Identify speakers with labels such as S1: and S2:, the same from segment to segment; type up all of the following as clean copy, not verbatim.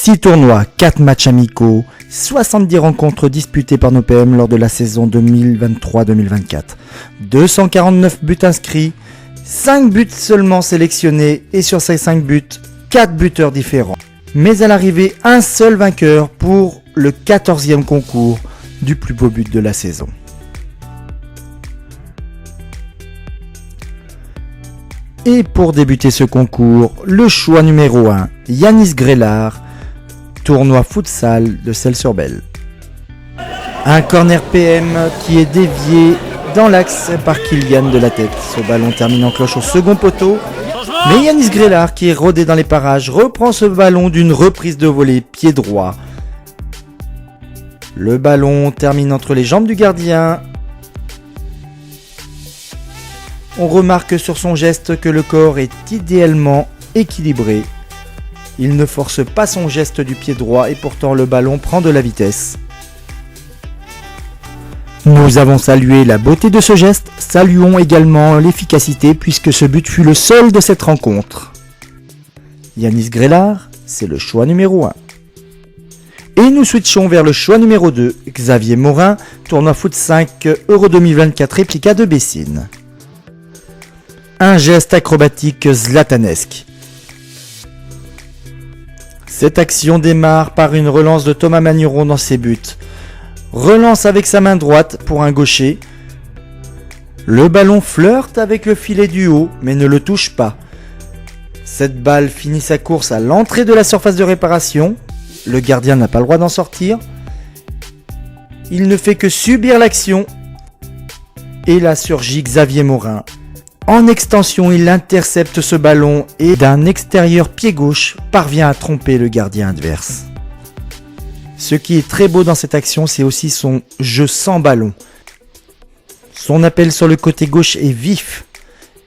S1: 6 tournois, 4 matchs amicaux, 70 rencontres disputées par nos PM lors de la saison 2023-2024. 249 buts inscrits, 5 buts seulement sélectionnés et sur ces 5 buts, 4 buteurs différents. Mais à l'arrivée, un seul vainqueur pour le 14e concours du plus beau but de la saison. Et pour débuter ce concours, le choix numéro 1, Yanis Grellard, tournoi futsal de Celles-sur-Belle. Un corner PM qui est dévié dans l'axe par Kylian de la tête. Ce ballon termine en cloche au second poteau. Mais Yanis Grellard, qui est rodé dans les parages, reprend ce ballon d'une reprise de volée pied droit. Le ballon termine entre les jambes du gardien. On remarque sur son geste que le corps est idéalement équilibré. Il ne force pas son geste du pied droit et pourtant le ballon prend de la vitesse. Nous avons salué la beauté de ce geste, saluons également l'efficacité puisque ce but fut le seul de cette rencontre. Yanis Grellard, c'est le choix numéro 1. Et nous switchons vers le choix numéro 2, Xavier Morin, tournoi foot 5 Euro 2024 réplica de Bessines. Un geste acrobatique zlatanesque. Cette action démarre par une relance de Thomas Magnuron dans ses buts. Relance avec sa main droite pour un gaucher. Le ballon flirte avec le filet du haut mais ne le touche pas. Cette balle finit sa course à l'entrée de la surface de réparation. Le gardien n'a pas le droit d'en sortir. Il ne fait que subir l'action. Et là surgit Xavier Morin. En extension, il intercepte ce ballon et d'un extérieur pied gauche parvient à tromper le gardien adverse. Ce qui est très beau dans cette action, c'est aussi son jeu sans ballon. Son appel sur le côté gauche est vif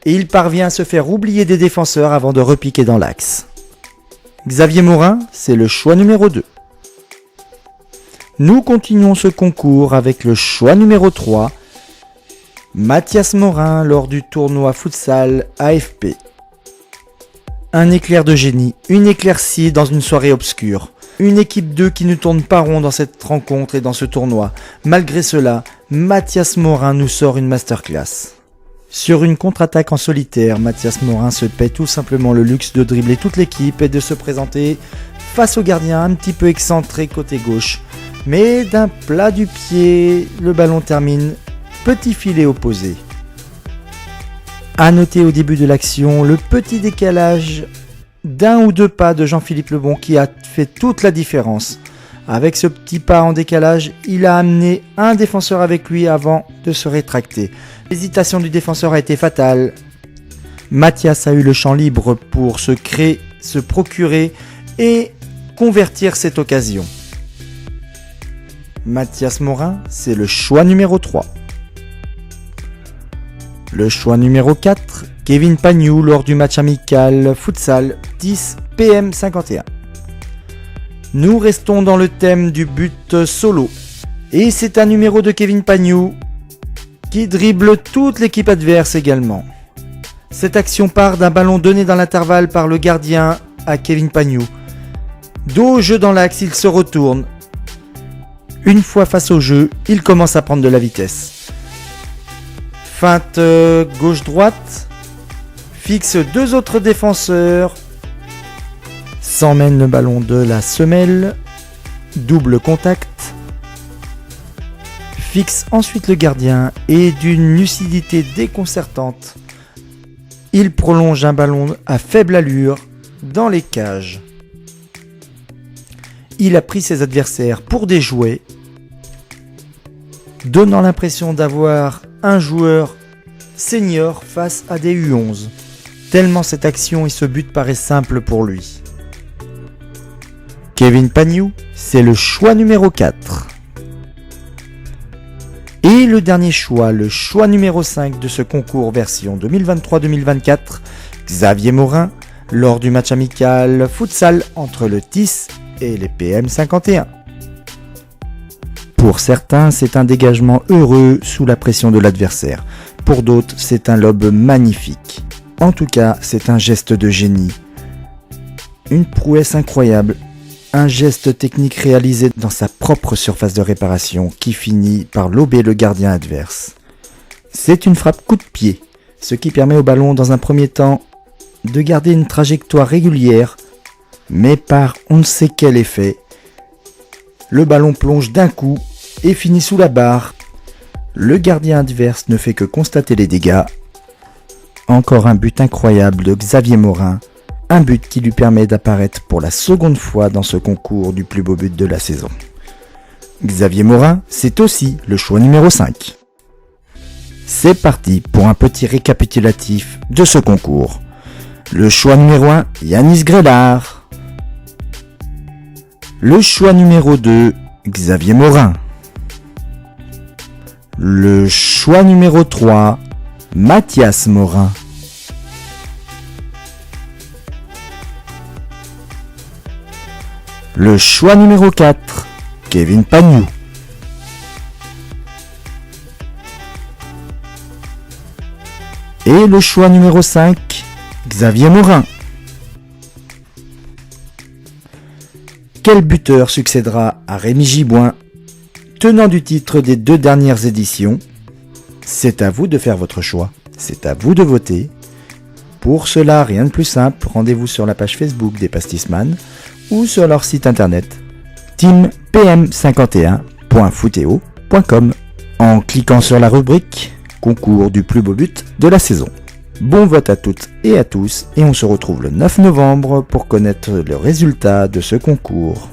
S1: et il parvient à se faire oublier des défenseurs avant de repiquer dans l'axe. Xavier Morin, c'est le choix numéro 2. Nous continuons ce concours avec le choix numéro 3. Mathias Morin lors du tournoi futsal AFP. Un éclair de génie, une éclaircie dans une soirée obscure. Une équipe 2 qui ne tourne pas rond dans cette rencontre et dans ce tournoi. Malgré cela, Mathias Morin nous sort une masterclass. Sur une contre-attaque en solitaire, Mathias Morin se paie tout simplement le luxe de dribbler toute l'équipe et de se présenter face au gardien un petit peu excentré côté gauche. Mais d'un plat du pied, le ballon termine petit filet opposé. A noter au début de l'action le petit décalage d'un ou deux pas de Jean-Philippe Lebon qui a fait toute la différence. Avec ce petit pas en décalage, il a amené un défenseur avec lui avant de se rétracter. L'hésitation du défenseur a été fatale. Mathias a eu le champ libre pour se créer, se procurer et convertir cette occasion. Mathias Morin, c'est le choix numéro 3. Le choix numéro 4, Kevin Pagnou lors du match amical futsal 10 PM 51. Nous restons dans le thème du but solo. Et c'est un numéro de Kevin Pagnou qui dribble toute l'équipe adverse également. Cette action part d'un ballon donné dans l'intervalle par le gardien à Kevin Pagnou. Dos au jeu dans l'axe, il se retourne. Une fois face au jeu, il commence à prendre de la vitesse. Feinte gauche-droite, fixe deux autres défenseurs, s'emmène le ballon de la semelle, double contact, fixe ensuite le gardien et d'une lucidité déconcertante, il prolonge un ballon à faible allure dans les cages. Il a pris ses adversaires pour des jouets, donnant l'impression d'avoir un joueur senior face à des U11. Tellement cette action et ce but paraît simple pour lui. Kevin Pagnou, c'est le choix numéro 4. Et le dernier choix, le choix numéro 5 de ce concours version 2023-2024, Xavier Morin, lors du match amical futsal entre le TIS et les PM 51. Pour certains, c'est un dégagement heureux sous la pression de l'adversaire. Pour d'autres, c'est un lob magnifique. En tout cas, c'est un geste de génie. Une prouesse incroyable un geste technique réalisé dans sa propre surface de réparation qui finit par lober le gardien adverse. C'est une frappe coup de pied, ce qui permet au ballon dans un premier temps de garder une trajectoire régulière, mais par on ne sait quel effet, le ballon plonge d'un coup et finit sous la barre. Le gardien adverse ne fait que constater les dégâts. Encore un but incroyable de Xavier Morin, un but qui lui permet d'apparaître pour la seconde fois dans ce concours du plus beau but de la saison. Xavier Morin, c'est aussi le choix numéro 5. C'est parti pour un petit récapitulatif de ce concours. Le choix numéro 1, Yanis Grélard. Le choix numéro 2, Xavier Morin. Le choix numéro 3, Mathias Morin. Le choix numéro 4, Kevin Pagnou. Et le choix numéro 5, Xavier Morin. Quel buteur succédera à Rémi Giboin, tenant du titre des 2 dernières éditions? C'est à vous de faire votre choix, c'est à vous de voter. Pour cela, rien de plus simple, rendez-vous sur la page Facebook des Pastisman ou sur leur site internet teampm51.footeo.com en cliquant sur la rubrique Concours du plus beau but de la saison. Bon vote à toutes et à tous et on se retrouve le 9 novembre pour connaître le résultat de ce concours.